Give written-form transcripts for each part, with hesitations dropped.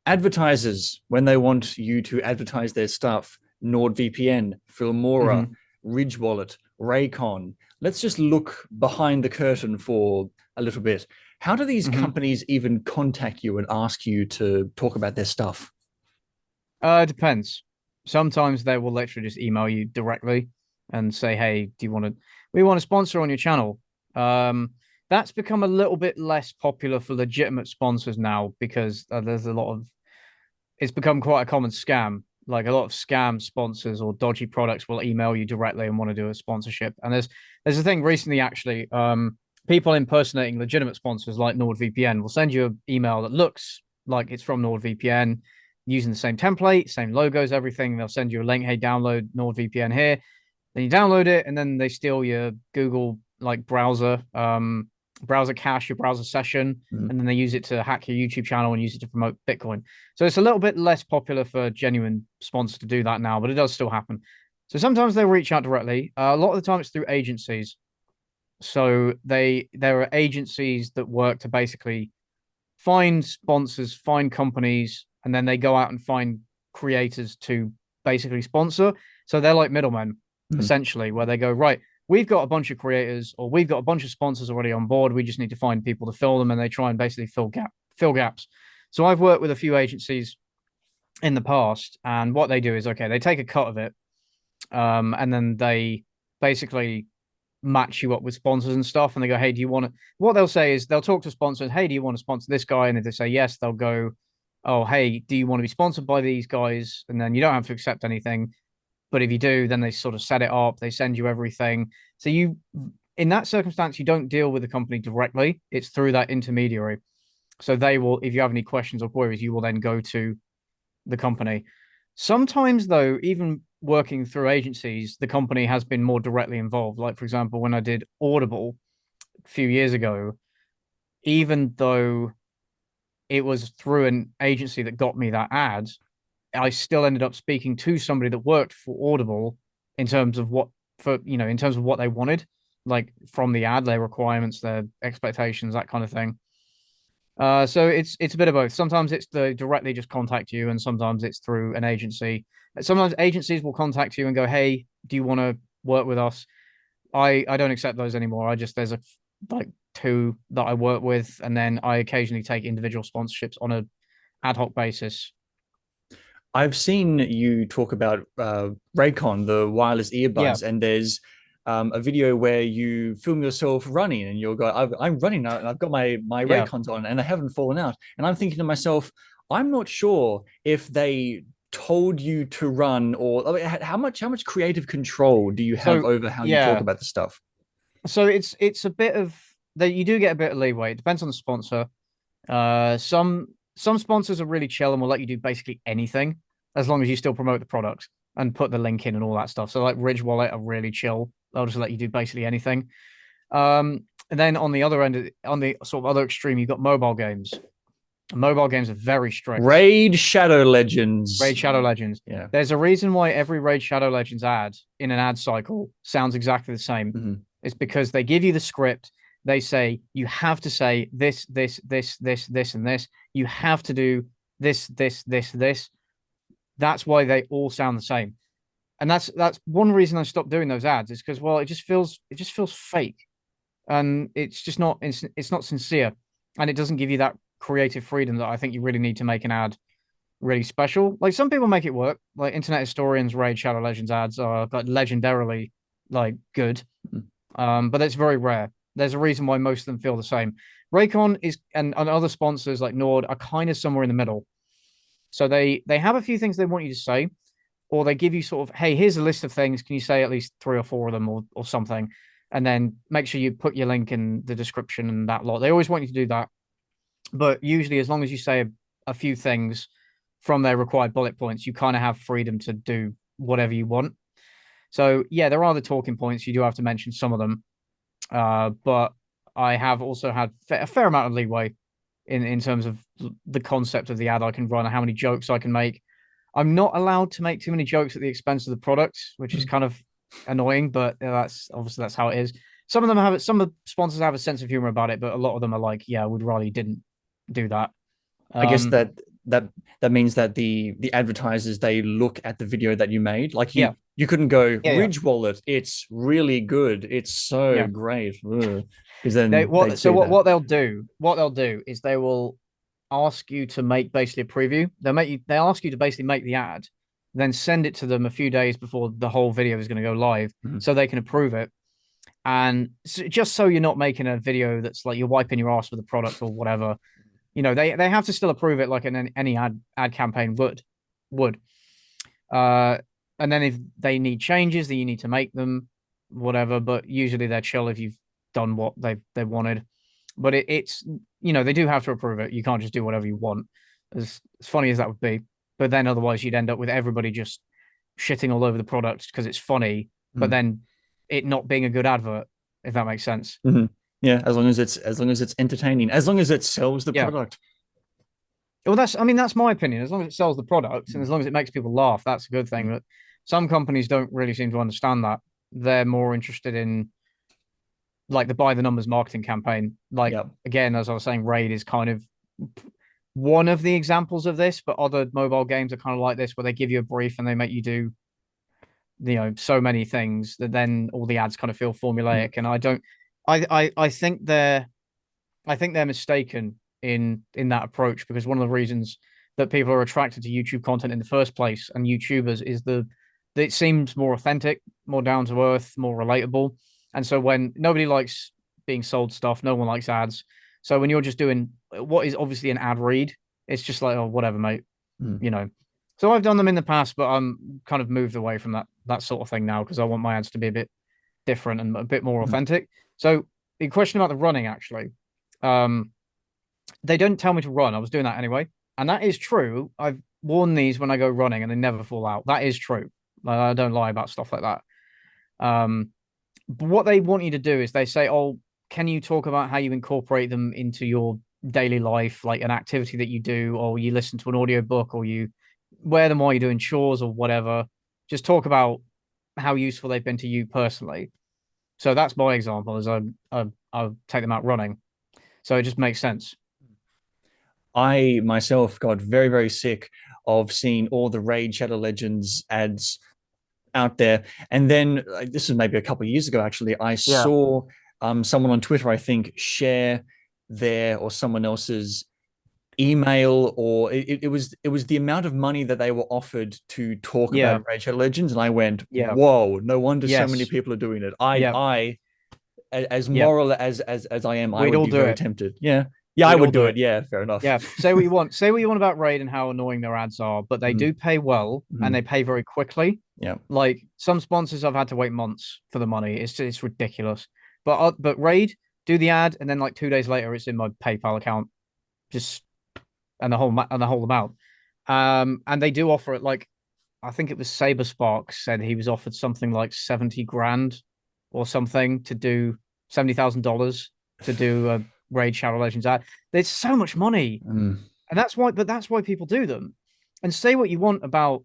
Advertisers, when they want you to advertise their stuff, NordVPN, Filmora, Hmm. Ridge Wallet, Raycon. Let's just look behind the curtain for a little bit. How do these Hmm. companies even contact you and ask you to talk about their stuff? It depends. Sometimes they will literally just email you directly and say, "Hey, do you want to? We want to sponsor on your channel." Um, that's become a little bit less popular for legitimate sponsors now because there's a lot of. It's become quite a common scam. Like a lot of scam sponsors or dodgy products will email you directly and want to do a sponsorship. And there's a thing recently actually. People impersonating legitimate sponsors like NordVPN will send you an email that looks like it's from NordVPN using the same template, same logos, everything. They'll send you a link, hey, download NordVPN here. Then you download it, and then they steal your Google like browser cache, your browser session, Mm. and then they use it to hack your YouTube channel and use it to promote Bitcoin. So it's a little bit less popular for genuine sponsors to do that now, but it does still happen. So sometimes they reach out directly. A lot of the time it's through agencies. So there are agencies that work to basically find sponsors, find companies, and then they go out and find creators to basically sponsor. So they're like middlemen, Mm. essentially, where they go, right, we've got a bunch of creators or we've got a bunch of sponsors already on board. We just need to find people to fill them, and they try and basically fill gaps. So I've worked with a few agencies in the past, and what they do is okay, they take a cut of it, and then they basically match you up with sponsors and stuff. And they go, hey, do you want to? What they'll say is they'll talk to sponsors. Hey, do you want to sponsor this guy? And if they say yes, they'll go, oh, hey, do you want to be sponsored by these guys? And then you don't have to accept anything. But if you do, then they sort of set it up. They send you everything. So in that circumstance, you don't deal with the company directly. It's through that intermediary. So they will, if you have any questions or queries, you will then go to the company. Sometimes, though, even working through agencies, the company has been more directly involved. Like, for example, when I did Audible a few years ago, even though it was through an agency that got me that ad, I still ended up speaking to somebody that worked for Audible in terms of in terms of what they wanted, like from the ad, their requirements, their expectations, that kind of thing. So it's a bit of both. Sometimes it's the directly just contact you, and sometimes it's through an agency. Sometimes agencies will contact you and go, "Hey, do you want to work with us?" I don't accept those anymore. I just there's a like two that I work with, and then I occasionally take individual sponsorships on a ad hoc basis. I've seen you talk about Raycon, the wireless Yeah. earbuds, and there's a video where you film yourself running, and you'll go, I'm running now, and I've got my Yeah. Raycons on, and they haven't fallen out." And I'm thinking to myself, I'm not sure if they told you to run, or I mean, how much creative control do you have So over how you talk yeah. about the stuff? So it's a bit of that you do get a bit of leeway. It depends on the sponsor. Some sponsors are really chill and will let you do basically anything as long as you still promote the product and put the link in and all that stuff. So like Ridge Wallet are really chill. They'll just let you do basically anything. And then on the other end, on the sort of other extreme, you've got mobile games. Mobile games are very strict. Raid Shadow Legends. Raid Shadow Legends. Yeah. There's a reason why every Raid Shadow Legends ad in an ad cycle sounds exactly the same. Mhm. It's because they give you the script. They say you have to say this, and this. You have to do this. That's why they all sound the same. And that's one reason I stopped doing those ads is because well, it just feels fake, and it's not sincere, and it doesn't give you that creative freedom that I think you really need to make an ad really special. Like some people make it work. Like internet historians, Raid Shadow Legends ads are like legendarily like good, but it's very rare. There's a reason why most of them feel the same. Raycon is and other sponsors like Nord are kind of somewhere in the middle. So they have a few things they want you to say, or they give you sort of, hey, here's a list of things. Can you say at least three or four of them or something? And then make sure you put your link in the description and that lot. They always want you to do that. But usually, as long as you say a few things from their required bullet points, you kind of have freedom to do whatever you want. So yeah, there are the talking points. You do have to mention some of them, but I have also had a fair amount of leeway in terms of the concept of the ad I can run and how many jokes I can make. I'm not allowed to make too many jokes at the expense of the product, which is kind of annoying, but that's how it is. Some of the sponsors have a sense of humor about it, but a lot of them are like, yeah, I would rather you didn't do that. I guess Um, that that that means that the advertisers, they look at the video that you made. Like Yeah, you couldn't go yeah, Ridge Wallet, it's really good, it's so yeah. great, because They then they'd what so see that. what they'll do is they will ask you to make basically a preview. They ask you to basically make the ad, then send it to them a few days before the whole video is going to go live, Mhm. so they can approve it. And just so you're not making a video that's like you're wiping your ass with a product or whatever, they have to still approve it like any ad campaign would. Uh, and then if they need changes, then you need to make them, whatever. But usually they're chill if you've done what they wanted. But it's they do have to approve it. You can't just do whatever you want. As funny as that would be, but then otherwise you'd end up with everybody just shitting all over the product because it's funny, but Mhm. then it not being a good advert, if that makes sense. Mhm. Yeah, as long as it's entertaining, as long as it sells the Yeah. product. Well, that's my opinion. As long as it sells the product and Mhm. as long as it makes people laugh, that's a good thing. But some companies don't really seem to understand that. They're more interested in like the by the numbers marketing campaign. Like Yeah. again, as I was saying, Raid is kind of one of the examples of this, but other mobile games are kind of like this, where they give you a brief and they make you do, so many things that then all the ads kind of feel Mhm. formulaic. And I don't, I think they're mistaken in that approach because one of the reasons that people are attracted to YouTube content in the first place and YouTubers is it seems more authentic, more down to earth, more relatable. And so when nobody likes being sold stuff, no one likes ads. So when you're just doing what is obviously an ad read, it's just like, oh, whatever, mate, Mhm. you know. So I've done them in the past, but I'm kind of moved away from that sort of thing now because I want my ads to be a bit different and a bit more Mhm. authentic. So the question about the running actually, um, they don't tell me to run. I was doing that anyway, and that is true. I've worn these when I go running, and they never fall out. That is true. I don't lie about stuff like that. Um, but what they want you to do is they say, "Oh, can you talk about how you incorporate them into your daily life, like an activity that you do, or you listen to an audiobook, or you wear them while you're doing chores or whatever? Just talk about how useful they've been to you personally." So that's my example. Is I take them out running. So it just makes sense. I myself got very, very sick of seeing all the Raid Shadow Legends ads out there. And then this was maybe a couple of years ago, actually, I Yeah. saw someone on Twitter, I think, share their or someone else's email, or it was the amount of money that they were offered to talk Yeah. about Raid Shadow Legends. And I went, Yeah. whoa, no wonder so many Yes. people are doing it. Yeah. As Yeah. moral as I am, I We'd would all be do very it. tempted. Yeah. Yeah, I We'd would all do do it. it. Yeah, fair enough. Yeah. Say what you want. Say what you want about Raid and how annoying their ads are, but they Mhm. do pay well and Mhm. they pay very quickly. Yeah. Like some sponsors, I've had to wait months for the money. It's ridiculous. But Raid, do the ad, and then like 2 days later, it's in my PayPal account. Just and the whole amount. And they do offer it like I think it was Saber Sparks said he was offered something like 70 grand or something to do $70,000 to do a Raid Shadow Legends ad. There's so much money. Mm. And that's why people do them. And say what you want about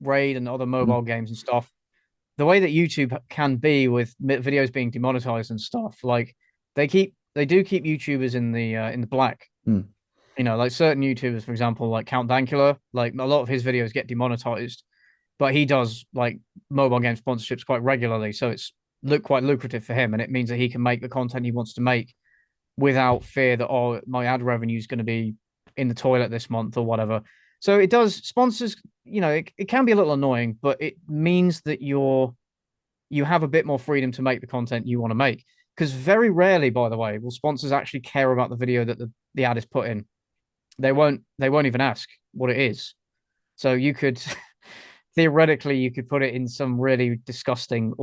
Raid and other Mm. mobile games and stuff. The way that YouTube can be with videos being demonetized and stuff, like they do keep YouTubers in the black. Mm. Like certain YouTubers, for example, like Count Dankula, like a lot of his videos get demonetized, but he does like mobile game sponsorships quite regularly, so it's look quite lucrative for him, and it means that he can make the content he wants to make without fear that my ad revenue is going to be in the toilet this month or whatever. So it does sponsors, it can be a little annoying, but it means that you have a bit more freedom to make the content you want to make. Because very rarely, by the way, will sponsors actually care about the video that the ad is put in. They won't even ask what it is. So you could theoretically you could put it in some really disgusting,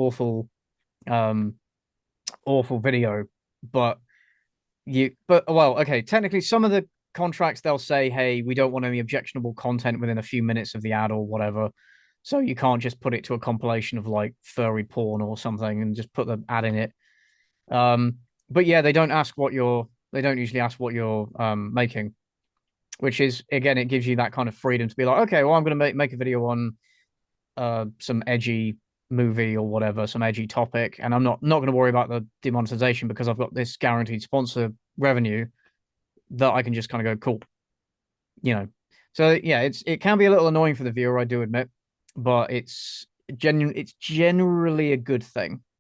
um, awful video, but well, okay, technically some of the contracts they'll say, hey, we don't want any objectionable content within a few minutes of the ad or whatever. So you can't just put it to a compilation of like furry porn or something and just put the ad in it. But yeah, they don't usually ask what you're making, which is again, it gives you that kind of freedom to be like, okay, well, I'm going to make a video on some edgy movie or whatever, some edgy topic, and I'm not going to worry about the demonetization because I've got this guaranteed sponsor revenue that I can just kind of go, cool, you know. So yeah, it can be a little annoying for the viewer, I do admit, but it's generally a good thing.